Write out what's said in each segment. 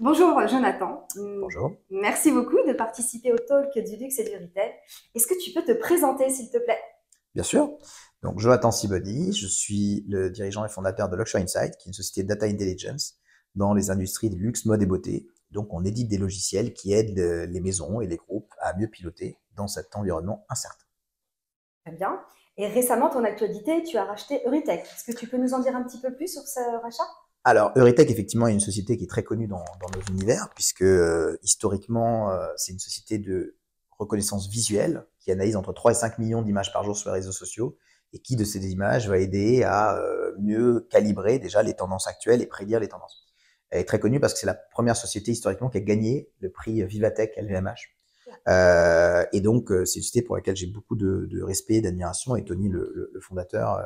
Bonjour Jonathan. Bonjour. Merci beaucoup de participer au talk du luxe et du retail. Est-ce que tu peux te présenter s'il te plaît? Bien sûr. Donc, Jonathan Sibony, je suis le dirigeant et fondateur de Luxury Insight, qui est une société de data intelligence dans les industries de luxe, mode et beauté. Donc, on édite des logiciels qui aident les maisons et les groupes à mieux piloter dans cet environnement incertain. Très bien. Et récemment, ton actualité, tu as racheté Euritech. Est-ce que tu peux nous en dire un petit peu plus sur ce rachat? Alors, Euritech, effectivement, est une société qui est très connue dans nos univers, puisque historiquement, c'est une société de reconnaissance visuelle qui analyse entre 3 et 5 millions d'images par jour sur les réseaux sociaux et qui, de ces images, va aider à mieux calibrer déjà les tendances actuelles et prédire les tendances. Elle est très connue parce que c'est la première société historiquement qui a gagné le prix Vivatech LVMH. Et donc, c'est une société pour laquelle j'ai beaucoup de respect et d'admiration, et Tony, le fondateur,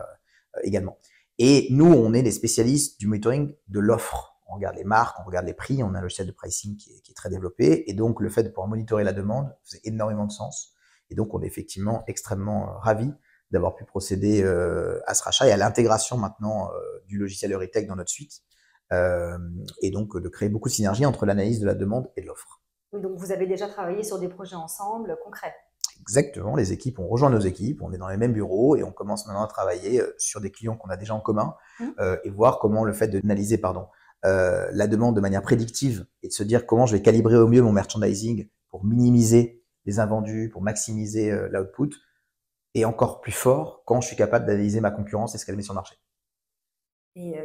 également. Et nous, on est les spécialistes du monitoring de l'offre. On regarde les marques, on regarde les prix, on a un logiciel de pricing qui est très développé. Et donc, le fait de pouvoir monitorer la demande faisait énormément de sens. Et donc, on est effectivement extrêmement ravis d'avoir pu procéder à ce rachat et à l'intégration maintenant du logiciel Euritech dans notre suite. Et donc, de créer beaucoup de synergies entre l'analyse de la demande et de l'offre. Donc, vous avez déjà travaillé sur des projets ensemble concrets. Exactement, les équipes, on rejoint nos équipes, on est dans les mêmes bureaux et on commence maintenant à travailler sur des clients qu'on a déjà en commun et voir comment le fait d'analyser la demande de manière prédictive et de se dire comment je vais calibrer au mieux mon merchandising pour minimiser les invendus, pour maximiser l'output, et encore plus fort quand je suis capable d'analyser ma concurrence et ce qu'elle met sur le marché. Et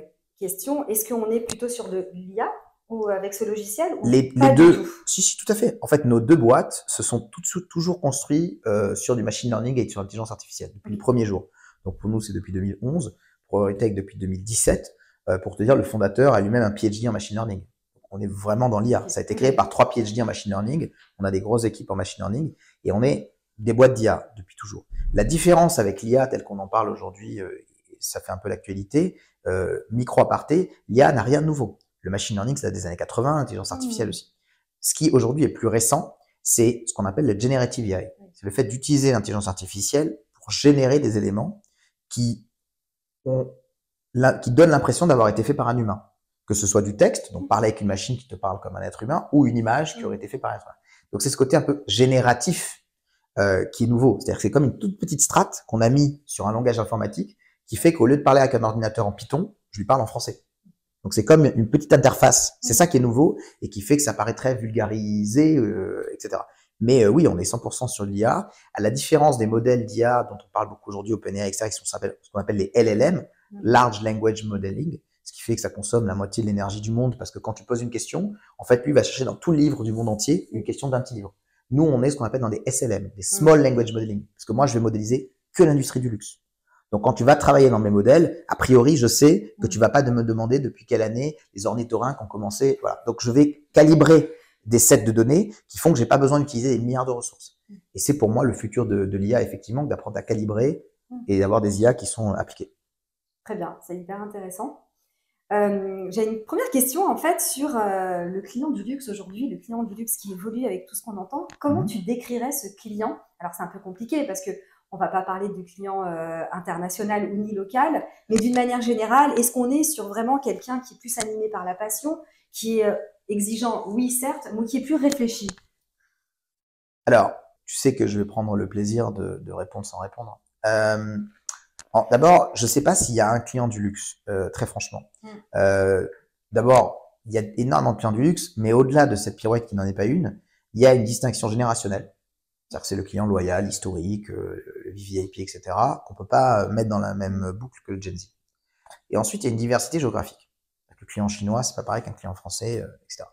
question, est-ce qu'on est plutôt sur de l'IA ou avec ce logiciel ou Les pas du tout? deux, si, tout à fait. En fait, nos deux boîtes se sont toujours construites sur du machine learning et sur l'intelligence artificielle depuis le premier jour. Donc pour nous, c'est depuis 2011, pour Euritech depuis 2017. Pour te dire, le fondateur a lui-même un PhD en machine learning. Donc, on est vraiment dans l'IA. Ça a été créé par 3 PhD en machine learning. On a des grosses équipes en machine learning et on est des boîtes d'IA depuis toujours. La différence avec l'IA telle qu'on en parle aujourd'hui, ça fait un peu l'actualité, micro aparté, l'IA n'a rien de nouveau. Le machine learning, c'est des années 80, l'intelligence artificielle aussi. Ce qui aujourd'hui est plus récent, c'est ce qu'on appelle le generative AI. C'est le fait d'utiliser l'intelligence artificielle pour générer des éléments qui donnent l'impression d'avoir été faits par un humain. Que ce soit du texte, donc parler avec une machine qui te parle comme un être humain, ou une image qui aurait été faite par un être humain. Donc c'est ce côté un peu génératif qui est nouveau. C'est-à-dire que c'est comme une toute petite strate qu'on a mis sur un langage informatique qui fait qu'au lieu de parler avec un ordinateur en Python, je lui parle en français. Donc c'est comme une petite interface. C'est ça qui est nouveau et qui fait que ça paraît très vulgarisé, etc. Mais oui, on est 100% sur l'IA. À la différence des modèles d'IA dont on parle beaucoup aujourd'hui, OpenAI, etc., qui sont ce qu'on appelle les LLM, Large Language Modeling, ce qui fait que ça consomme la moitié de l'énergie du monde, parce que quand tu poses une question, en fait, lui va chercher dans tout le livre du monde entier une question d'un petit livre. Nous, on est ce qu'on appelle dans des SLM, des Small Language Modeling, parce que moi, je vais modéliser que l'industrie du luxe. Donc, quand tu vas travailler dans mes modèles, a priori, je sais que tu vas pas me demander depuis quelle année les ornithorynques ont commencé. Voilà. Donc, je vais calibrer des sets de données qui font que j'ai pas besoin d'utiliser des milliards de ressources. Et c'est pour moi le futur de l'IA, effectivement, d'apprendre à calibrer et d'avoir des IA qui sont appliquées. Très bien, c'est hyper intéressant. J'ai une première question en fait sur le client du luxe aujourd'hui, le client du luxe qui évolue avec tout ce qu'on entend. Comment tu décrirais ce client? Alors c'est un peu compliqué parce que on va pas parler du client international ou ni local, mais d'une manière générale, est-ce qu'on est sur vraiment quelqu'un qui est plus animé par la passion, qui est exigeant, oui certes, mais qui est plus réfléchi? Alors, tu sais que je vais prendre le plaisir de répondre sans répondre. D'abord, je ne sais pas s'il y a un client du luxe, très franchement. D'abord, il y a énormément de clients du luxe, mais au-delà de cette pirouette qui n'en est pas une, il y a une distinction générationnelle. C'est-à-dire que c'est le client loyal, historique, le VVIP, etc., qu'on peut pas mettre dans la même boucle que le Gen Z. Et ensuite, il y a une diversité géographique. Le client chinois, c'est pas pareil qu'un client français, etc.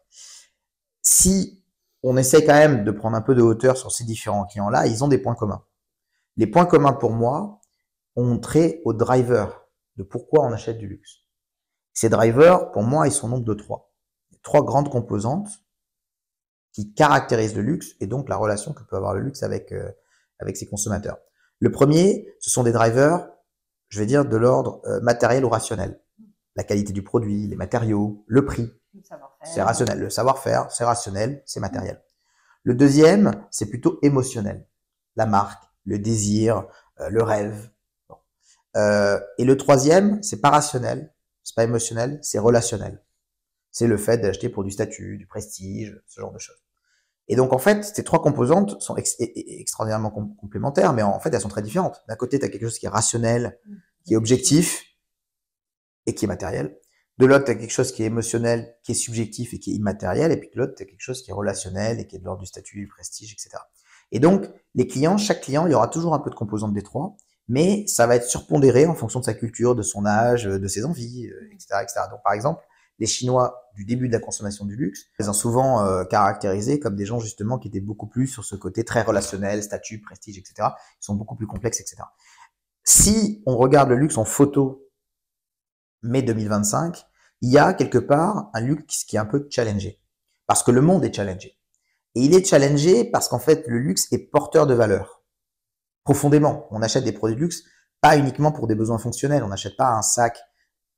Si on essaie quand même de prendre un peu de hauteur sur ces différents clients-là, ils ont des points communs. Les points communs pour moi ont trait aux drivers de pourquoi on achète du luxe. Ces drivers, pour moi, ils sont au nombre de 3. 3 grandes composantes qui caractérisent le luxe et donc la relation que peut avoir le luxe avec ses consommateurs. Le premier, ce sont des drivers, je vais dire, de l'ordre matériel ou rationnel. La qualité du produit, les matériaux, le prix, c'est rationnel. Le savoir-faire, c'est rationnel, c'est matériel. Le deuxième, c'est plutôt émotionnel. La marque, le désir, le rêve. Bon. Et le troisième, c'est pas rationnel, c'est pas émotionnel, c'est relationnel. C'est le fait d'acheter pour du statut, du prestige, ce genre de choses. Et donc, en fait, ces trois composantes sont extraordinairement complémentaires, mais en fait, elles sont très différentes. D'un côté, tu as quelque chose qui est rationnel, qui est objectif et qui est matériel. De l'autre, tu as quelque chose qui est émotionnel, qui est subjectif et qui est immatériel. Et puis de l'autre, tu as quelque chose qui est relationnel et qui est de l'ordre du statut, du prestige, etc. Et donc, les clients, chaque client, il y aura toujours un peu de composantes des trois, mais ça va être surpondéré en fonction de sa culture, de son âge, de ses envies, etc., etc. Donc, par exemple, les Chinois du début de la consommation du luxe, ils ont souvent caractérisé comme des gens justement qui étaient beaucoup plus sur ce côté très relationnel, statut, prestige, etc. Ils sont beaucoup plus complexes, etc. Si on regarde le luxe en photo mai 2025, il y a quelque part un luxe qui est un peu challengé, parce que le monde est challengé. Et il est challengé parce qu'en fait, le luxe est porteur de valeur. Profondément, on achète des produits de luxe pas uniquement pour des besoins fonctionnels. On n'achète pas un sac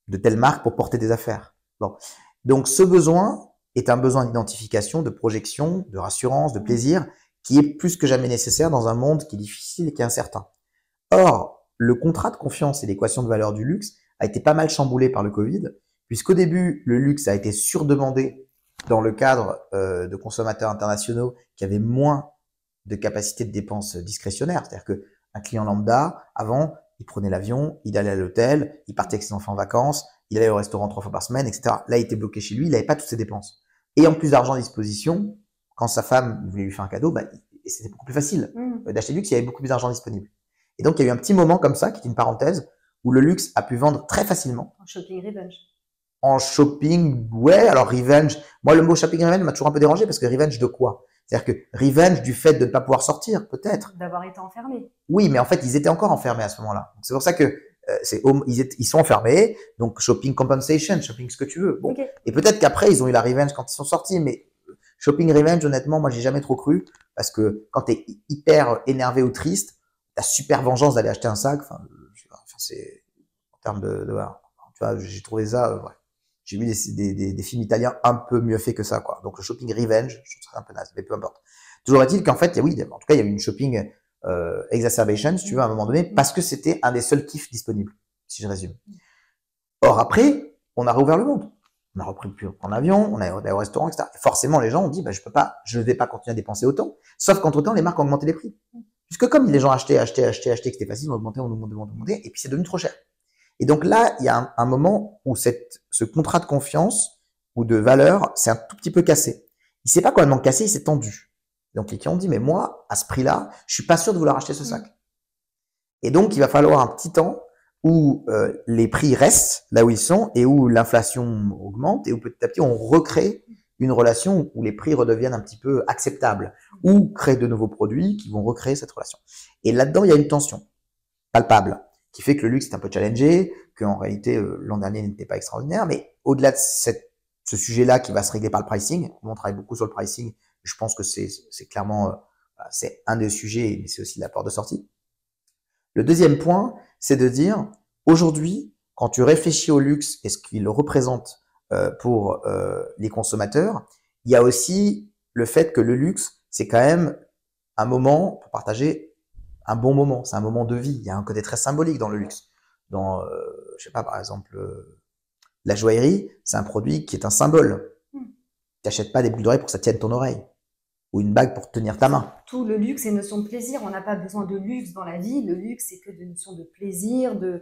de telle marque pour porter des affaires. Bon. Donc, ce besoin est un besoin d'identification, de projection, de rassurance, de plaisir, qui est plus que jamais nécessaire dans un monde qui est difficile et qui est incertain. Or, le contrat de confiance et l'équation de valeur du luxe a été pas mal chamboulé par le Covid, puisqu'au début, le luxe a été surdemandé dans le cadre de consommateurs internationaux qui avaient moins de capacité de dépenses discrétionnaires. C'est-à-dire qu'un client lambda, avant, il prenait l'avion, il allait à l'hôtel, il partait avec ses enfants en vacances, il allait au restaurant 3 fois par semaine, etc. Là, il était bloqué chez lui, il n'avait pas toutes ses dépenses. Et en plus d'argent à disposition, quand sa femme voulait lui faire un cadeau, c'était beaucoup plus facile d'acheter du luxe, il y avait beaucoup plus d'argent disponible. Et donc, il y a eu un petit moment comme ça, qui est une parenthèse, où le luxe a pu vendre très facilement. En shopping revenge. En shopping, ouais, alors revenge. Moi, le mot shopping revenge m'a toujours un peu dérangé parce que revenge de quoi? C'est-à-dire que revenge du fait de ne pas pouvoir sortir, peut-être. D'avoir été enfermé. Oui, mais en fait, ils étaient encore enfermés à ce moment-là. C'est pour ça que ils sont enfermés. Donc, shopping compensation, shopping ce que tu veux. Bon. Okay. Et peut-être qu'après, ils ont eu la revenge quand ils sont sortis, mais shopping revenge, honnêtement, moi, j'ai jamais trop cru parce que quand t'es hyper énervé ou triste, t'as super vengeance d'aller acheter un sac. Enfin, c'est en termes voilà. Tu vois, j'ai trouvé ça, ouais. J'ai vu des films italiens un peu mieux faits que ça, quoi. Donc, le shopping revenge, je trouve ça un peu naze, mais peu importe. Toujours est-il qu'en fait, oui, en tout cas, il y a eu une shopping exacerbation, si tu veux, à un moment donné, parce que c'était un des seuls kiffs disponibles, si je résume. Or, après, on a réouvert le monde. On a repris pu prendre l'avion, on est allé au restaurant, etc. Et forcément, les gens ont dit, je ne vais pas continuer à dépenser autant. Sauf qu'entre-temps, les marques ont augmenté les prix. Puisque comme les gens achetaient, que c'était facile, on augmentait, et puis c'est devenu trop cher. Et donc là, il y a un moment où ce contrat de confiance ou de valeur, c'est un tout petit peu cassé. Il s'est pas complètement cassé, il s'est tendu. Donc les clients ont dit, mais moi, à ce prix-là, je suis pas sûr de vouloir acheter ce sac. Et donc, il va falloir un petit temps où les prix restent là où ils sont et où l'inflation augmente et où petit à petit, on recrée une relation où les prix redeviennent un petit peu acceptables ou créer de nouveaux produits qui vont recréer cette relation. Et là-dedans, il y a une tension palpable qui fait que le luxe est un peu challengé, qu'en réalité, l'an dernier n'était pas extraordinaire. Mais au-delà de ce sujet-là qui va se régler par le pricing, on travaille beaucoup sur le pricing. Je pense que c'est clairement c'est un des sujets, mais c'est aussi la porte de sortie. Le deuxième point, c'est de dire, aujourd'hui, quand tu réfléchis au luxe et ce qu'il représente pour les consommateurs, il y a aussi le fait que le luxe, c'est quand même un moment pour partager un bon moment. C'est un moment de vie. Il y a un côté très symbolique dans le luxe. Dans, je sais pas, par exemple, la joaillerie, c'est un produit qui est un symbole. Tu n'achètes pas des boucles d'oreilles pour que ça tienne ton oreille ou une bague pour tenir ta main. Tout le luxe est une notion de plaisir. On n'a pas besoin de luxe dans la vie. Le luxe, c'est que de notion de plaisir, de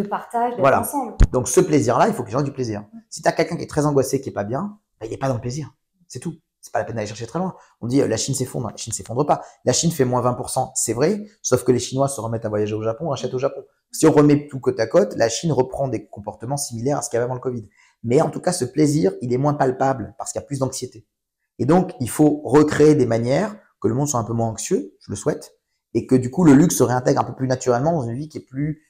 partage, d'être ensemble. Donc, ce plaisir-là, il faut que les gens aient du plaisir. Si tu as quelqu'un qui est très angoissé, qui est pas bien, il n'est pas dans le plaisir. C'est tout. C'est pas la peine d'aller chercher très loin. On dit la Chine s'effondre. La Chine s'effondre pas. La Chine fait moins 20%, c'est vrai, sauf que les Chinois se remettent à voyager au Japon, achètent au Japon. Si on remet tout côte à côte, la Chine reprend des comportements similaires à ce qu'il y avait avant le Covid. Mais en tout cas, ce plaisir, il est moins palpable parce qu'il y a plus d'anxiété. Et donc, il faut recréer des manières que le monde soit un peu moins anxieux, je le souhaite, et que du coup, le luxe se réintègre un peu plus naturellement dans une vie qui est plus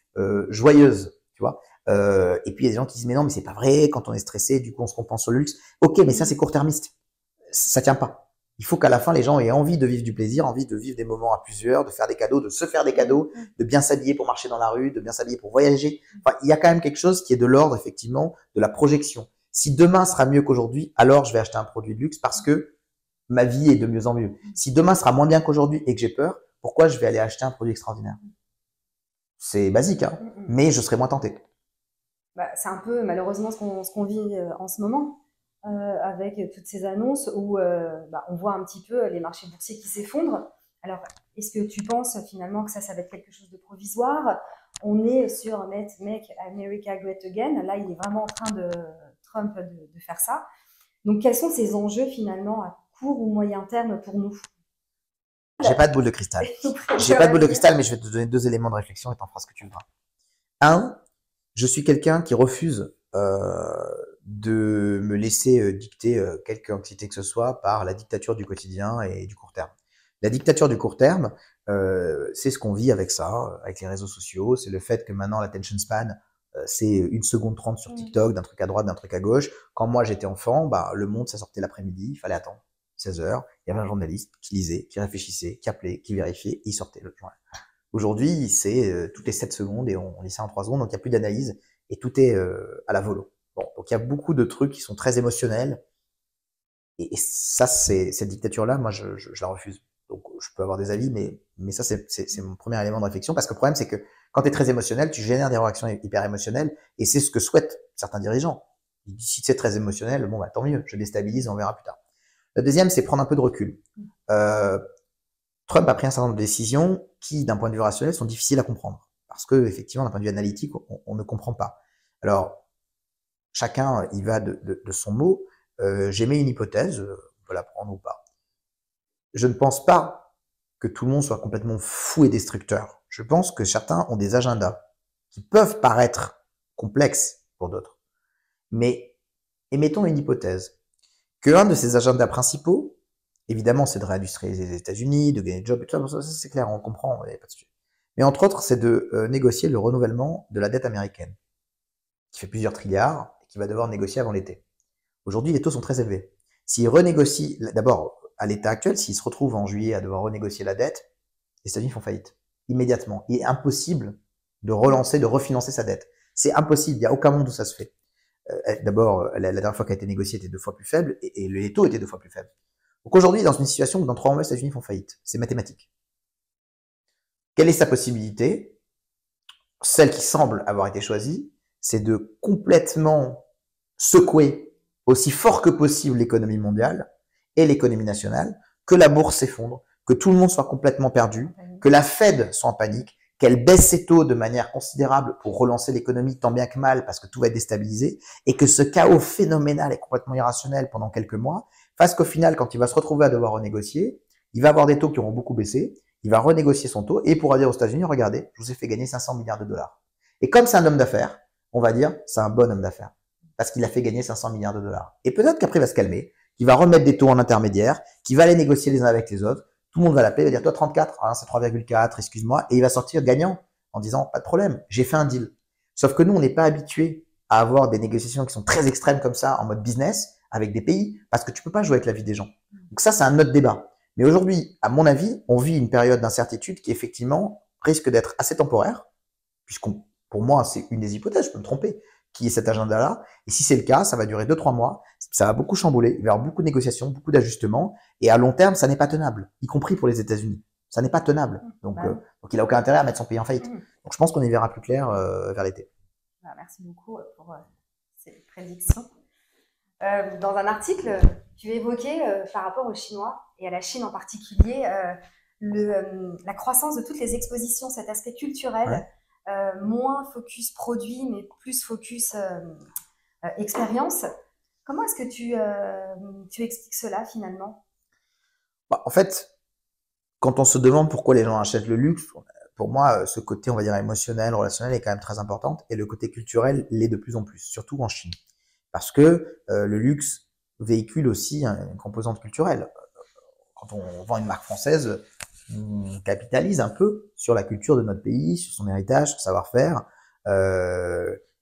joyeuse, tu vois. Et puis, il y a des gens qui disent, mais non, mais c'est pas vrai, quand on est stressé, du coup, on se compense sur le luxe. Ok, mais ça, c'est court-termiste. Ça tient pas. Il faut qu'à la fin, les gens aient envie de vivre du plaisir, envie de vivre des moments à plusieurs, de faire des cadeaux, de se faire des cadeaux, de bien s'habiller pour marcher dans la rue, de bien s'habiller pour voyager. Enfin, il y a quand même quelque chose qui est de l'ordre, effectivement, de la projection. Si demain sera mieux qu'aujourd'hui, alors je vais acheter un produit de luxe parce que ma vie est de mieux en mieux. Si demain sera moins bien qu'aujourd'hui et que j'ai peur, pourquoi je vais aller acheter un produit extraordinaire? C'est basique, hein, mais je serai moins tenté. C'est un peu malheureusement ce qu'on vit en ce moment. avec toutes ces annonces où on voit un petit peu les marchés boursiers qui s'effondrent. Alors, est-ce que tu penses finalement que ça va être quelque chose de provisoire? On est sur Make America Great Again. Là, il est vraiment en train Trump de faire ça. Donc, quels sont ces enjeux finalement à court ou moyen terme pour nous? J'ai pas de boule de cristal. J'ai pas de boule de cristal, mais je vais te donner 2 éléments de réflexion et t'en feras ce que tu voudras. Un, je suis quelqu'un qui refuse de me laisser dicter quelque entité que ce soit par la dictature du quotidien et du court terme. La dictature du court terme, c'est ce qu'on vit avec ça, avec les réseaux sociaux. C'est le fait que maintenant l'attention span, c'est 1 seconde 30 sur TikTok, d'un truc à droite, d'un truc à gauche. Quand moi j'étais enfant, Le Monde, ça sortait l'après-midi, il fallait attendre 16 heures. Il y avait un journaliste qui lisait, qui réfléchissait, qui appelait, qui vérifiait, et il sortait le journal. Aujourd'hui, c'est toutes les 7 secondes et on lit ça en 3 secondes, donc il n'y a plus d'analyse et tout est à la volo. Bon, donc il y a beaucoup de trucs qui sont très émotionnels et ça, cette dictature-là, moi, je la refuse. Donc je peux avoir des avis, mais ça, c'est mon premier élément de réflexion parce que le problème, c'est que quand tu es très émotionnel, tu génères des réactions hyper émotionnelles et c'est ce que souhaitent certains dirigeants. Si c'est très émotionnel, bon, tant mieux, je déstabilise, on verra plus tard. Le deuxième, c'est prendre un peu de recul. Trump a pris un certain nombre de décisions qui, d'un point de vue rationnel, sont difficiles à comprendre. Parce que, effectivement, d'un point de vue analytique, on ne comprend pas. Alors, chacun y va de son mot. J'émets une hypothèse, on peut la prendre ou pas. Je ne pense pas que tout le monde soit complètement fou et destructeur. Je pense que certains ont des agendas qui peuvent paraître complexes pour d'autres. Mais émettons une hypothèse. Qu'un de ces agendas principaux, évidemment, c'est de réindustrialiser les États-Unis, de gagner des jobs et tout ça, c'est clair, on comprend, il n'y a pas de sujet. Mais entre autres, c'est de négocier le renouvellement de la dette américaine, qui fait plusieurs trilliards et qui va devoir négocier avant l'été. Aujourd'hui, les taux sont très élevés. S'ils renégocient, d'abord, à l'état actuel, s'ils se retrouvent en juillet à devoir renégocier la dette, les États-Unis font faillite. Immédiatement. Il est impossible de relancer, de refinancer sa dette. C'est impossible, il n'y a aucun monde où ça se fait. D'abord, la dernière fois qu'elle a été négociée était 2 fois plus faible et les taux étaient 2 fois plus faibles. Donc aujourd'hui, dans une situation où dans 3 mois, les États-Unis font faillite. C'est mathématique. Quelle est sa possibilité? Celle qui semble avoir été choisie, c'est de complètement secouer aussi fort que possible l'économie mondiale et l'économie nationale, que la bourse s'effondre, que tout le monde soit complètement perdu, que la Fed soit en panique, qu'elle baisse ses taux de manière considérable pour relancer l'économie tant bien que mal parce que tout va être déstabilisé et que ce chaos phénoménal et complètement irrationnel pendant quelques mois fasse qu'au final, quand il va se retrouver à devoir renégocier, il va avoir des taux qui auront beaucoup baissé, il va renégocier son taux et pourra dire aux États-Unis, regardez, je vous ai fait gagner 500 milliards de dollars. Et comme c'est un homme d'affaires, on va dire, c'est un bon homme d'affaires parce qu'il a fait gagner 500 milliards de dollars. Et peut-être qu'après il va se calmer, qu'il va remettre des taux en intermédiaire, qu'il va aller négocier les uns avec les autres, tout le monde va l'appeler, il va dire, toi 34, c'est 3,4, excuse-moi, et il va sortir gagnant en disant, pas de problème, j'ai fait un deal. Sauf que nous, on n'est pas habitué à avoir des négociations qui sont très extrêmes comme ça en mode business avec des pays, parce que tu peux pas jouer avec la vie des gens. Donc ça, c'est un autre débat. Mais aujourd'hui, à mon avis, on vit une période d'incertitude qui effectivement risque d'être assez temporaire, puisqu'on, pour moi, c'est une des hypothèses, je peux me tromper, qui est cet agenda-là. Et si c'est le cas, ça va durer 2-3 mois, ça va beaucoup chambouler, il va y avoir beaucoup de négociations, beaucoup d'ajustements, et à long terme, ça n'est pas tenable, y compris pour les États-Unis. Ça n'est pas tenable. Donc il a aucun intérêt à mettre son pays en faillite. Donc je pense qu'on y verra plus clair vers l'été. Merci beaucoup pour ces prédictions. Dans un article, tu évoquais par rapport aux Chinois et à la Chine en particulier la croissance de toutes les expositions, cet aspect culturel, moins focus produit, mais plus focus expérience. Comment est-ce que tu expliques cela finalement? En fait, quand on se demande pourquoi les gens achètent le luxe, pour moi, ce côté, on va dire, émotionnel, relationnel est quand même très important et le côté culturel l'est de plus en plus, surtout en Chine. Parce que le luxe véhicule aussi une composante culturelle. Quand on vend une marque française, on capitalise un peu sur la culture de notre pays, sur son héritage, son savoir-faire,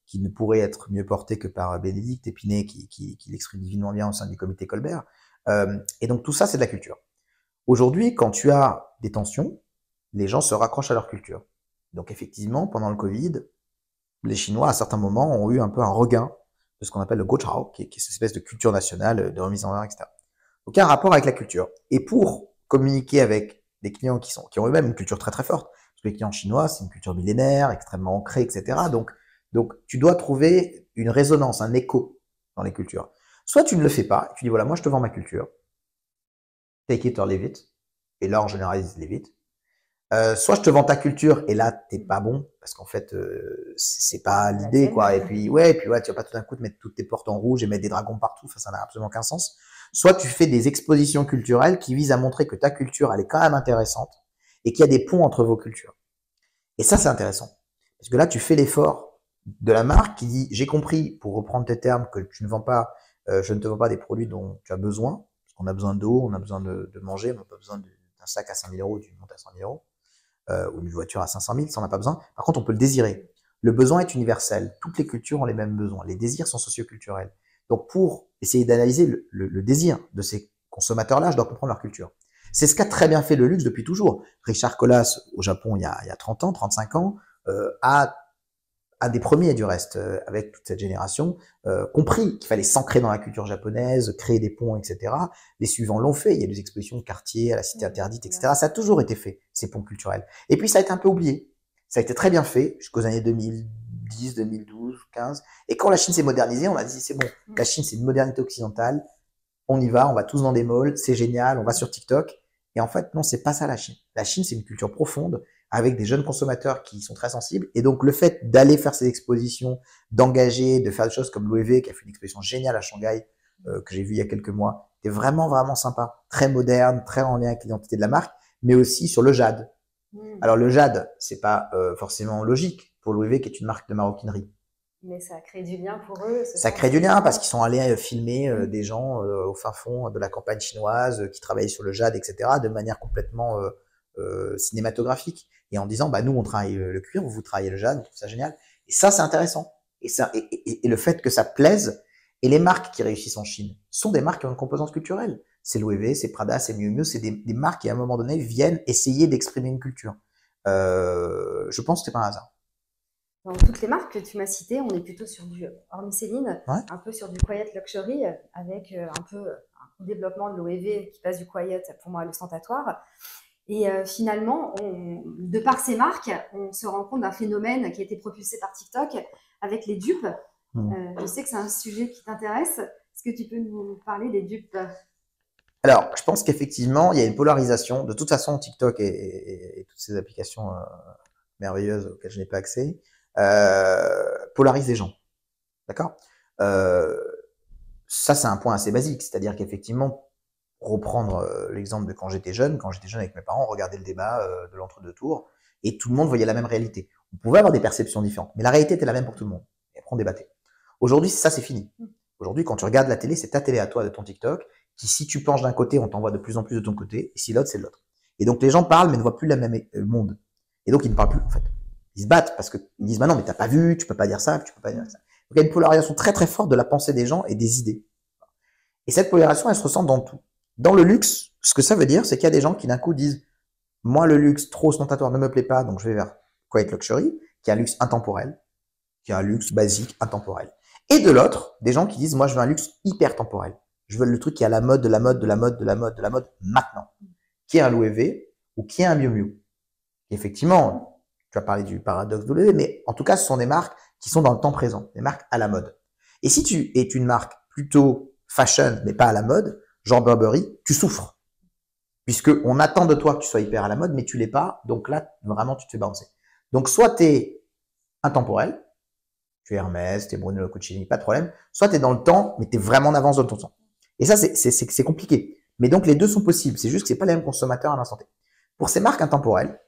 qui ne pourrait être mieux porté que par Bénédicte Épinay, qui l'exprime divinement bien au sein du comité Colbert. Et donc tout ça, c'est de la culture. Aujourd'hui, quand tu as des tensions, les gens se raccrochent à leur culture. Donc effectivement, pendant le Covid, les Chinois, à certains moments, ont eu un peu un regain de ce qu'on appelle le Guochao, qui est cette espèce de culture nationale, de remise en valeur, etc. Donc il y a un rapport avec la culture. Et pour communiquer avec des clients qui ont eux-mêmes une culture très très forte, parce que les clients chinois, c'est une culture millénaire, extrêmement ancrée, etc. Donc tu dois trouver une résonance, un écho dans les cultures. Soit tu ne le fais pas, et tu dis voilà, moi je te vends ma culture, take it or leave it, et là en général ils leave it. Soit je te vends ta culture et là t'es pas bon parce qu'en fait c'est pas La l'idée tienne. quoi. Et puis tu vas pas tout d'un coup te mettre toutes tes portes en rouge et mettre des dragons partout, enfin, ça n'a absolument aucun sens. Soit tu fais des expositions culturelles qui visent à montrer que ta culture elle est quand même intéressante et qu'il y a des ponts entre vos cultures. Et ça c'est intéressant parce que là tu fais l'effort de la marque qui dit j'ai compris, pour reprendre tes termes, que tu ne vends pas, je ne te vends pas des produits dont tu as besoin, parce qu'on a besoin d'eau, on a besoin de manger, on n'a pas besoin d'un sac à 5 000 euros, d'une montre à 100 000 euros. Ou une voiture à 500 000, ça on n'a pas besoin. Par contre, on peut le désirer. Le besoin est universel. Toutes les cultures ont les mêmes besoins. Les désirs sont socioculturels. Donc, pour essayer d'analyser le désir de ces consommateurs-là, je dois comprendre leur culture. C'est ce qu'a très bien fait le luxe depuis toujours. Richard Colas, au Japon, il y a 30 ans, 35 ans, a des premiers du reste, avec toute cette génération, compris qu'il fallait s'ancrer dans la culture japonaise, créer des ponts, etc. Les suivants l'ont fait. Il y a des expositions de quartier à la Cité Interdite, etc. Ça a toujours été fait, ces ponts culturels. Et puis ça a été un peu oublié. Ça a été très bien fait jusqu'aux années 2010, 2012, 15. Et quand la Chine s'est modernisée, on a dit c'est bon, la Chine c'est une modernité occidentale, on y va, on va tous dans des malls, c'est génial, on va sur TikTok. Et en fait, non, c'est pas ça la Chine. La Chine, c'est une culture profonde avec des jeunes consommateurs qui sont très sensibles. Et donc, le fait d'aller faire ces expositions, d'engager, de faire des choses comme l'OEV, qui a fait une exposition géniale à Shanghai, que j'ai vue il y a quelques mois, c'était vraiment, vraiment sympa. Très moderne, très en lien avec l'identité de la marque, mais aussi sur le jade. Alors, le jade, c'est pas forcément logique pour l'OEV, qui est une marque de maroquinerie. Mais ça crée du lien pour eux. Ça crée du lien parce qu'ils sont allés filmer des gens au fin fond de la campagne chinoise qui travaillaient sur le jade, etc., de manière complètement cinématographique. Et en disant, bah nous on travaille le cuir, vous travaillez le jade, on trouve ça génial. Et ça c'est intéressant. Et le fait que ça plaise, et les marques qui réussissent en Chine sont des marques qui ont une composante culturelle. C'est Loewe, c'est Prada, c'est Miu Miu, c'est des marques qui à un moment donné viennent essayer d'exprimer une culture. Je pense que c'est pas un hasard. Dans toutes les marques que tu m'as citées, on est plutôt sur du, hormis Céline, Ouais. un peu sur du quiet luxury, avec un peu un développement de l'OEV qui passe du quiet pour moi à l'ostentatoire. Et finalement, de par ces marques, on se rend compte d'un phénomène qui a été propulsé par TikTok avec les dupes. Je sais que c'est un sujet qui t'intéresse. Est-ce que tu peux nous parler des dupes? Alors, je pense qu'effectivement, il y a une polarisation. De toute façon, TikTok et toutes ces applications merveilleuses auxquelles je n'ai pas accès polarisent les gens. D'accord Ça, c'est un point assez basique. C'est-à-dire qu'effectivement, reprendre l'exemple de quand j'étais jeune avec mes parents, on regardait le débat de l'entre-deux tours et tout le monde voyait la même réalité. On pouvait avoir des perceptions différentes, mais la réalité était la même pour tout le monde. Et après, on débattait. Aujourd'hui, ça, c'est fini. Aujourd'hui, quand tu regardes la télé, c'est ta télé à toi, de ton TikTok, qui, si tu penches d'un côté, on t'envoie de plus en plus de ton côté, et si l'autre, c'est de l'autre. Et donc, les gens parlent, mais ne voient plus le même monde. Et donc, ils ne parlent plus, en fait. Ils se battent parce qu'ils disent, bah non, mais t'as pas vu, tu peux pas dire ça, tu peux pas dire ça. Donc, il y a une polarisation très, très forte de la pensée des gens et des idées. Et cette polarisation, elle se ressent dans tout. Dans le luxe, ce que ça veut dire, c'est qu'il y a des gens qui d'un coup disent, moi, le luxe trop ostentatoire ne me plaît pas, donc je vais vers quiet luxury, qui est un luxe intemporel, qui est un luxe basique, intemporel. Et de l'autre, des gens qui disent, moi, je veux un luxe hyper temporel. Je veux le truc qui est à la mode, de la mode, de la mode, de la mode, de la mode, maintenant. Qui est un Loewe ou qui est un Miu Miu. Effectivement, tu as parlé du paradoxe de Loewe, mais en tout cas, ce sont des marques qui sont dans le temps présent, des marques à la mode. Et si tu es une marque plutôt fashion, mais pas à la mode, genre Burberry, tu souffres. Puisque on attend de toi que tu sois hyper à la mode, mais tu l'es pas. Donc là, vraiment, tu te fais bouncer. Donc, soit tu es intemporel, tu es Hermès, tu es Brunello Cucinelli, pas de problème. Soit tu es dans le temps, mais tu es vraiment en avance dans ton temps. Et ça, c'est compliqué. Mais donc, les deux sont possibles. C'est juste que c'est pas les mêmes consommateurs à l'instant T. Pour ces marques intemporelles,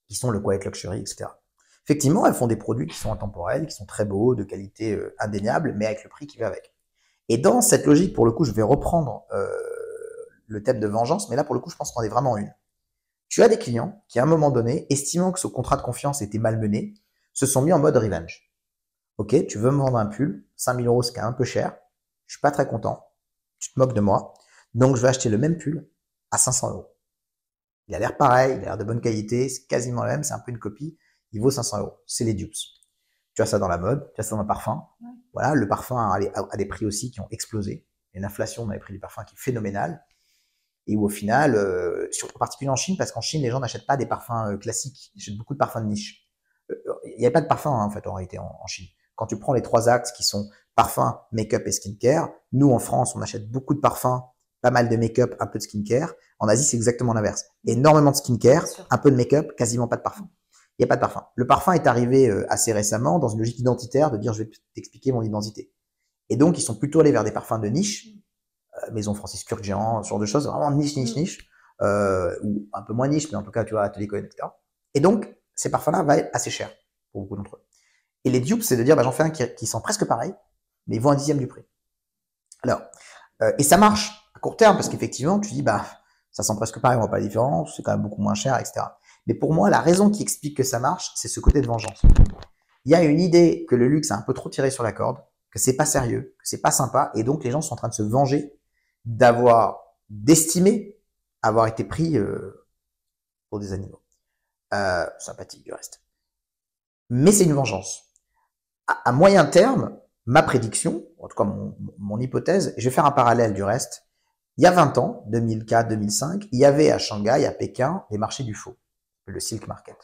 qui sont le quiet luxury, etc. Effectivement, elles font des produits qui sont intemporels, qui sont très beaux, de qualité indéniable, mais avec le prix qui va avec. Et dans cette logique, pour le coup, je vais reprendre le thème de vengeance, mais là, pour le coup, je pense qu'on est vraiment une. Tu as des clients qui, à un moment donné, estimant que ce contrat de confiance était malmené, se sont mis en mode revenge. Ok, tu veux me vendre un pull, 5 000 euros, c'est quand même un peu cher, je suis pas très content, tu te moques de moi, donc je vais acheter le même pull à 500 euros. Il a l'air pareil, il a l'air de bonne qualité, c'est quasiment le même, c'est un peu une copie, il vaut 500 euros. C'est les dupes. Tu as ça dans la mode, tu as ça dans le parfum. Voilà, le parfum a des prix aussi qui ont explosé. Il y a une inflation dans les prix du parfum qui est phénoménale. Et où au final, en particulier en Chine, parce qu'en Chine, les gens n'achètent pas des parfums classiques, ils achètent beaucoup de parfums de niche. Il n'y a pas de parfum en fait en réalité en Chine. Quand tu prends les trois axes qui sont parfum, make-up et skincare. Nous, en France, on achète beaucoup de parfums, pas mal de make-up, un peu de skincare. En Asie, c'est exactement l'inverse. Énormément de skincare, un peu de make-up, quasiment pas de parfum. Il n'y a pas de parfum. Le parfum est arrivé assez récemment dans une logique identitaire de dire je vais t'expliquer mon identité. Et donc, ils sont plutôt allés vers des parfums de niche, Maison Francis Kurkdjian, ce genre de choses, vraiment niche, ou un peu moins niche, mais en tout cas, tu vois, Atelier Cohen, etc. Et donc, ces parfums-là valent assez cher pour beaucoup d'entre eux. Et les dupes, c'est de dire, j'en fais un qui sent presque pareil, mais ils vaut un dixième du prix. Alors, et ça marche à court terme, parce qu'effectivement, tu dis, ça sent presque pareil, on voit pas la différence, c'est quand même beaucoup moins cher, etc. Mais pour moi, la raison qui explique que ça marche, c'est ce côté de vengeance. Il y a une idée que le luxe a un peu trop tiré sur la corde, que c'est pas sérieux, que c'est pas sympa, et donc les gens sont en train de se venger d'estimer avoir été pris pour des animaux. Sympathique du reste. Mais c'est une vengeance. À moyen terme, ma prédiction, en tout cas mon hypothèse, et je vais faire un parallèle du reste, il y a 20 ans, 2004, 2005, il y avait à Shanghai, à Pékin, les marchés du faux, le Silk Market.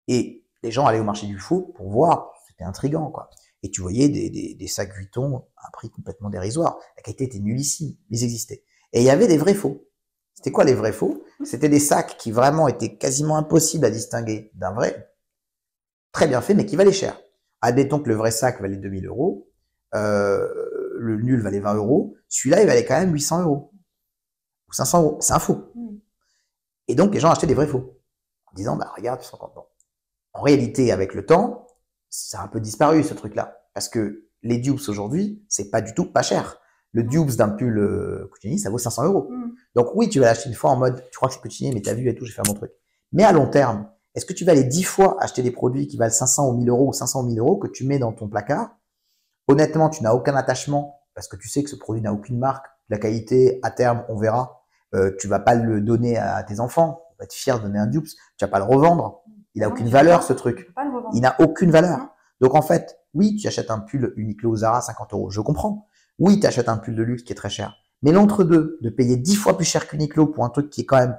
Et les gens allaient au marché du faux pour voir, c'était intriguant, quoi. Et tu voyais des sacs Vuitton à un prix complètement dérisoire. La qualité était nullissime, ils existaient. Et il y avait des vrais faux. C'était quoi les vrais faux? C'était des sacs qui vraiment étaient quasiment impossibles à distinguer d'un vrai, très bien fait, mais qui valaient cher. Admettons que le vrai sac valait 2000 €, le nul valait 20 €, celui-là, il valait quand même 800 € ou 500 €. C'est un faux. Et donc, les gens achetaient des vrais faux en disant, regarde, ils sont contents. En réalité, avec le temps, ça a un peu disparu, ce truc-là. Parce que les dupes aujourd'hui, c'est pas du tout pas cher. Le dupes d'un pull Cucini, ça vaut 500 €. Donc oui, tu vas l'acheter une fois en mode, tu crois que c'est Cucini, mais t'as vu et tout, j'ai fait mon truc. Mais à long terme, est-ce que tu vas aller 10 fois acheter des produits qui valent 500 ou 1000 € ou 500 ou 1000 € que tu mets dans ton placard? Honnêtement, tu n'as aucun attachement parce que tu sais que ce produit n'a aucune marque. La qualité, à terme, on verra. Tu vas pas le donner à tes enfants. Tu vas être fier de donner un dupes. Tu vas pas le revendre. Il a aucune valeur, ce truc. Il n'a aucune valeur. Donc, en fait, oui, tu achètes un pull Uniqlo ou Zara 50 €. Je comprends. Oui, tu achètes un pull de luxe qui est très cher. Mais l'entre-deux, de payer 10 fois plus cher qu'Uniqlo pour un truc qui est quand même,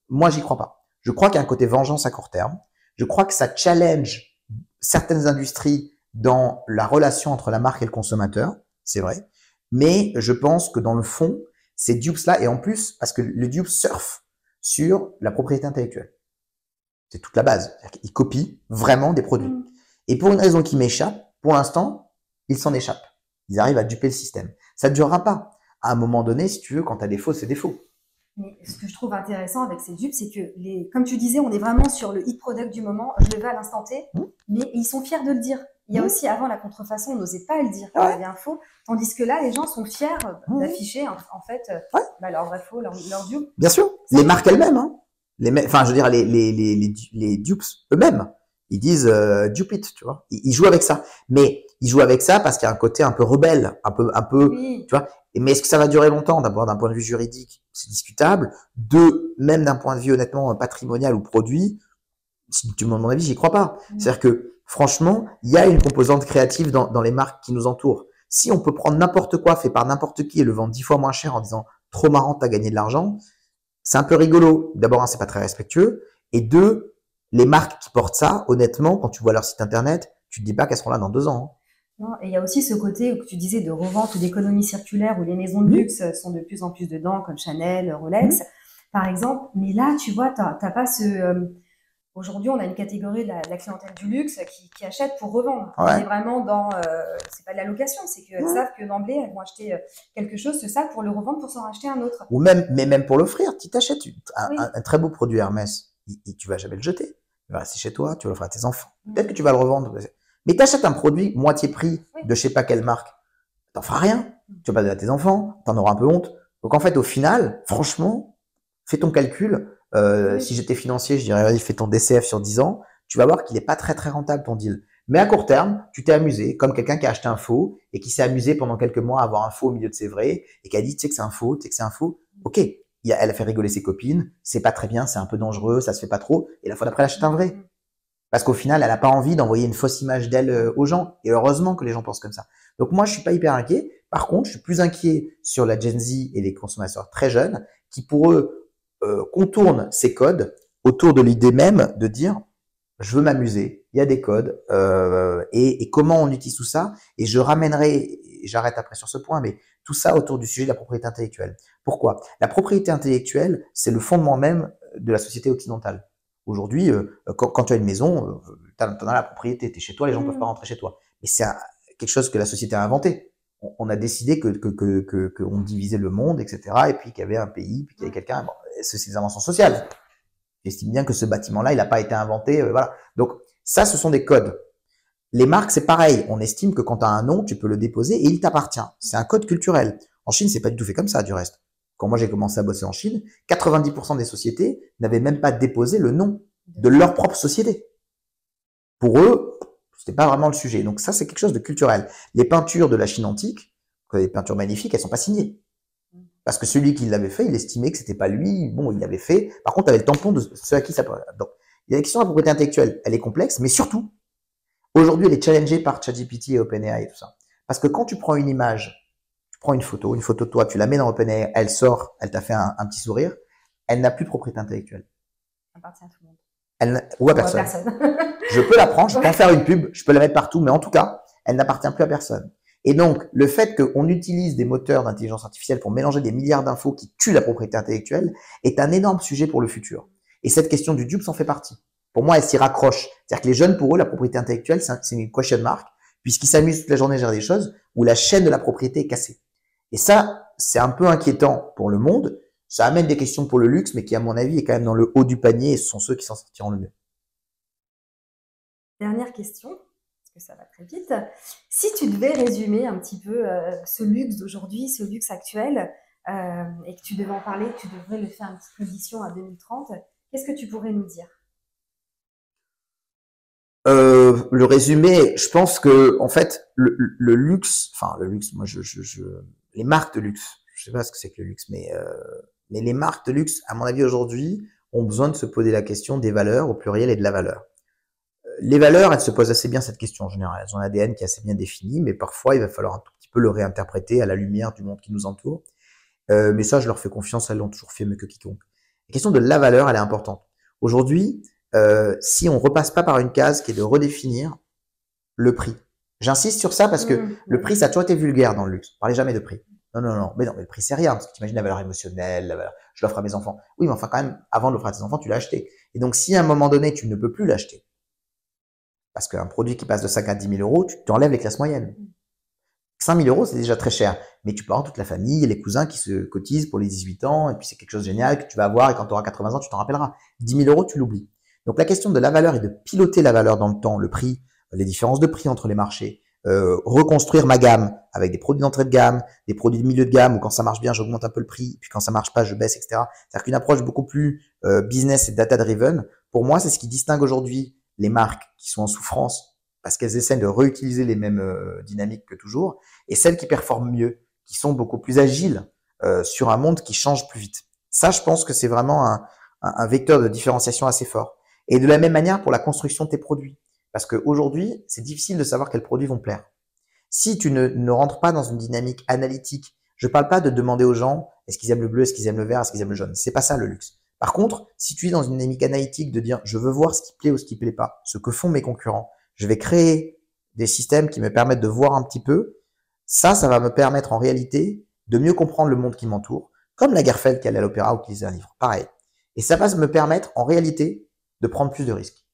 moi, j'y crois pas. Je crois qu'il y a un côté vengeance à court terme. Je crois que ça challenge certaines industries dans la relation entre la marque et le consommateur. C'est vrai. Mais je pense que dans le fond, ces dupes-là, et en plus, parce que le dupe surfe sur la propriété intellectuelle. C'est toute la base. Ils copient vraiment des produits. Et pour une raison qui m'échappe, pour l'instant, ils s'en échappent. Ils arrivent à duper le système. Ça ne durera pas. À un moment donné, si tu veux, quand tu as des faux, c'est des faux. Mais ce que je trouve intéressant avec ces dupes, c'est que, comme tu disais, on est vraiment sur le hit product du moment. Je le veux à l'instant T, mais ils sont fiers de le dire. Il y a aussi, avant, la contrefaçon, on n'osait pas le dire quand il y avait un faux. Tandis que là, les gens sont fiers d'afficher, en fait, leur vrai faux, leur dupe. Bien sûr. Les marques elles-mêmes, hein. Enfin, je veux dire, les dupes eux-mêmes, ils disent dupe it, tu vois. Ils jouent avec ça. Mais ils jouent avec ça parce qu'il y a un côté un peu rebelle, un peu, tu vois. Mais est-ce que ça va durer longtemps? D'abord, d'un point de vue juridique, c'est discutable. Deux, même d'un point de vue honnêtement patrimonial ou produit, si tu me demandes mon avis, j'y crois pas. C'est-à-dire que, franchement, il y a une composante créative dans les marques qui nous entourent. Si on peut prendre n'importe quoi fait par n'importe qui et le vendre 10 fois moins cher en disant trop marrant, t'as gagné de l'argent, c'est un peu rigolo. D'abord, c'est pas très respectueux. Et deux, les marques qui portent ça, honnêtement, quand tu vois leur site internet, tu te dis pas qu'elles seront là dans 2 ans. Non, et il y a aussi ce côté que tu disais de revente ou d'économie circulaire où les maisons de luxe sont de plus en plus dedans, comme Chanel, Rolex, par exemple. Mais là, tu vois, t'as pas ce... Aujourd'hui, on a une catégorie de la clientèle du luxe qui achète pour revendre. On est vraiment dans... c'est pas de la location, c'est qu'elles savent que d'emblée, elles vont acheter quelque chose, ce sac, pour le revendre, pour s'en racheter un autre. Ou même pour l'offrir. Tu t'achètes un très beau produit Hermès, tu vas jamais le jeter. Il va rester chez toi, tu vas l'offrir à tes enfants. Peut-être que tu vas le revendre. Mais t'achètes un produit moitié prix de je sais pas quelle marque, t'en feras rien. Tu vas pas donner à tes enfants, t'en auras un peu honte. Donc en fait, au final, franchement, fais ton calcul. Si j'étais financier, je dirais, vas-y, fais ton DCF sur 10 ans. Tu vas voir qu'il est pas très très rentable ton deal. Mais à court terme, tu t'es amusé, comme quelqu'un qui a acheté un faux et qui s'est amusé pendant quelques mois à avoir un faux au milieu de ses vrais et qui a dit, tu sais que c'est un faux, tu sais que c'est un faux. Ok. Elle a fait rigoler ses copines. C'est pas très bien, c'est un peu dangereux, ça se fait pas trop. Et la fois d'après, elle achète un vrai. Parce qu'au final, elle a pas envie d'envoyer une fausse image d'elle aux gens. Et heureusement que les gens pensent comme ça. Donc moi, je suis pas hyper inquiet. Par contre, je suis plus inquiet sur la Gen Z et les consommateurs très jeunes qui, pour eux, contournent ces codes autour de l'idée même de dire je veux m'amuser, il y a des codes, et comment on utilise tout ça. Et je ramènerai, et j'arrête après sur ce point, mais tout ça autour du sujet de la propriété intellectuelle. Pourquoi? La propriété intellectuelle, c'est le fondement même de la société occidentale. Aujourd'hui, quand tu as une maison, tu en as la propriété, tu es chez toi, les gens ne peuvent pas rentrer chez toi. Mais c'est quelque chose que la société a inventé. On a décidé qu'on divisait le monde, etc. Et puis qu'il y avait un pays, puis qu'il y avait quelqu'un. Bon, c'est des inventions sociales. J'estime bien que ce bâtiment-là, il n'a pas été inventé. Voilà. Donc ça, ce sont des codes. Les marques, c'est pareil. On estime que quand tu as un nom, tu peux le déposer et il t'appartient. C'est un code culturel. En Chine, c'est pas du tout fait comme ça, du reste. Quand moi j'ai commencé à bosser en Chine, 90% des sociétés n'avaient même pas déposé le nom de leur propre société. Pour eux, c'était pas vraiment le sujet. Donc ça, c'est quelque chose de culturel. Les peintures de la Chine antique, les peintures magnifiques, elles sont pas signées. Parce que celui qui l'avait fait, il estimait que c'était pas lui. Bon, il l'avait fait. Par contre, tu avais le tampon de ceux à qui ça. Donc, il y a la question de la propriété intellectuelle. Elle est complexe, mais surtout, aujourd'hui, elle est challengée par ChatGPT et OpenAI et tout ça. Parce que quand tu prends une image, tu prends une photo de toi, tu la mets dans OpenAI, elle sort, elle t'a fait un petit sourire, elle n'a plus de propriété intellectuelle. Ça appartient à tout le monde. Ou à personne. Je peux la prendre, je peux en faire une pub, je peux la mettre partout, mais en tout cas, elle n'appartient plus à personne. Et donc, le fait qu'on utilise des moteurs d'intelligence artificielle pour mélanger des milliards d'infos qui tuent la propriété intellectuelle est un énorme sujet pour le futur. Et cette question du dupe s'en fait partie. Pour moi, elle s'y raccroche. C'est-à-dire que les jeunes, pour eux, la propriété intellectuelle, c'est une question mark, puisqu'ils s'amusent toute la journée à gérer des choses où la chaîne de la propriété est cassée. Et ça, c'est un peu inquiétant pour le monde. Ça amène des questions pour le luxe, mais qui, à mon avis, est quand même dans le haut du panier et ce sont ceux qui s'en sortiront le mieux. Dernière question, parce que ça va très vite. Si tu devais résumer un petit peu ce luxe d'aujourd'hui, ce luxe actuel, et que tu devais en parler, que tu devrais le faire une petite édition à 2030, qu'est-ce que tu pourrais nous dire? Le résumé, je pense que en fait le luxe, enfin le luxe, moi les marques de luxe, je sais pas ce que c'est que le luxe, mais les marques de luxe, à mon avis aujourd'hui, ont besoin de se poser la question des valeurs au pluriel et de la valeur. Les valeurs, elles se posent assez bien cette question en général. Elles ont un ADN qui est assez bien défini, mais parfois il va falloir un tout petit peu le réinterpréter à la lumière du monde qui nous entoure. Mais ça, je leur fais confiance, elles l'ont toujours fait mieux que quiconque. La question de la valeur, elle est importante. Aujourd'hui, si on repasse pas par une case qui est de redéfinir le prix. J'insiste sur ça parce que le prix, ça a toujours été vulgaire dans le luxe. Parlez jamais de prix. Non, mais le prix c'est rien, parce que tu imagines la valeur émotionnelle, la valeur, je l'offre à mes enfants. Oui, mais enfin quand même, avant de l'offrir à tes enfants, tu l'as acheté. Et donc si à un moment donné, tu ne peux plus l'acheter, parce qu'un produit qui passe de 5 à 10 000 euros, tu t'enlèves les classes moyennes. 5 000 euros, c'est déjà très cher. Mais tu peux avoir toute la famille, les cousins qui se cotisent pour les 18 ans, et puis c'est quelque chose de génial que tu vas avoir, et quand tu auras 80 ans, tu t'en rappelleras. 10 000 euros, tu l'oublies. Donc la question de la valeur est de piloter la valeur dans le temps, le prix, les différences de prix entre les marchés, reconstruire ma gamme avec des produits d'entrée de gamme, des produits de milieu de gamme, où quand ça marche bien, j'augmente un peu le prix, puis quand ça marche pas, je baisse, etc. C'est-à-dire qu'une approche beaucoup plus business et data-driven, pour moi, c'est ce qui distingue aujourd'hui les marques qui sont en souffrance, parce qu'elles essaient de réutiliser les mêmes dynamiques que toujours, et celles qui performent mieux, qui sont beaucoup plus agiles sur un monde qui change plus vite. Ça, je pense que c'est vraiment un vecteur de différenciation assez fort. Et de la même manière pour la construction de tes produits. Parce qu'aujourd'hui, c'est difficile de savoir quels produits vont plaire. Si tu ne rentres pas dans une dynamique analytique, je ne parle pas de demander aux gens est-ce qu'ils aiment le bleu, est-ce qu'ils aiment le vert, est-ce qu'ils aiment le jaune. C'est pas ça le luxe. Par contre, si tu es dans une dynamique analytique de dire je veux voir ce qui plaît ou ce qui plaît pas, ce que font mes concurrents, je vais créer des systèmes qui me permettent de voir un petit peu, ça va me permettre en réalité de mieux comprendre le monde qui m'entoure, comme la Garfeld qui allait à l'opéra ou qui lisait un livre. Pareil. Et ça va me permettre en réalité de prendre plus de risques.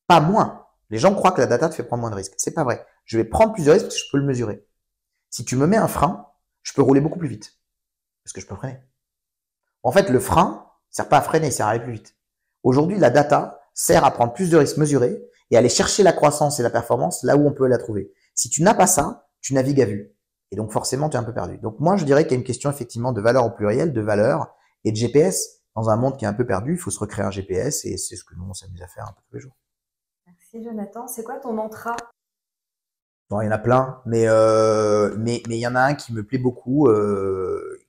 Pas moins. Les gens croient que la data te fait prendre moins de risques. C'est pas vrai. Je vais prendre plus de risques parce que je peux le mesurer. Si tu me mets un frein, je peux rouler beaucoup plus vite. Parce que je peux freiner. En fait, le frein sert pas à freiner, il sert à aller plus vite. Aujourd'hui, la data sert à prendre plus de risques mesurés et à aller chercher la croissance et la performance là où on peut la trouver. Si tu n'as pas ça, tu navigues à vue. Et donc forcément, tu es un peu perdu. Donc moi, je dirais qu'il y a une question effectivement de valeur au pluriel, de valeur et de GPS. Dans un monde qui est un peu perdu, il faut se recréer un GPS et c'est ce que nous, on s'amuse à faire un peu tous les jours. Merci Jonathan. C'est quoi ton mantra? Bon, il y en a plein, mais il y en a un qui me plaît beaucoup,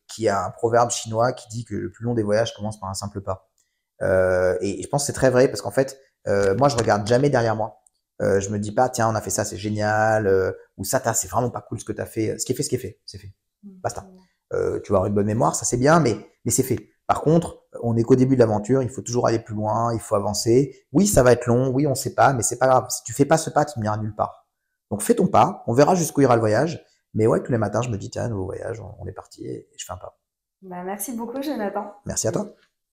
qui a un proverbe chinois qui dit que le plus long des voyages commence par un simple pas. Et je pense que c'est très vrai parce qu'en fait, moi, je regarde jamais derrière moi. Je me dis pas, tiens, on a fait ça, c'est génial, ou ça, c'est vraiment pas cool ce que tu as fait. Ce qui est fait, c'est fait. Basta. Tu vas avoir une bonne mémoire, ça c'est bien, mais c'est fait. Par contre, on n'est qu'au début de l'aventure, il faut toujours aller plus loin, il faut avancer. Oui, ça va être long, oui, on sait pas, mais c'est pas grave. Si tu fais pas ce pas, tu n'iras nulle part. Donc fais ton pas, on verra jusqu'où ira le voyage. Mais ouais, tous les matins, je me dis, tiens, nouveau voyage, on est parti et je fais un pas. Merci beaucoup, Jonathan. Merci à toi.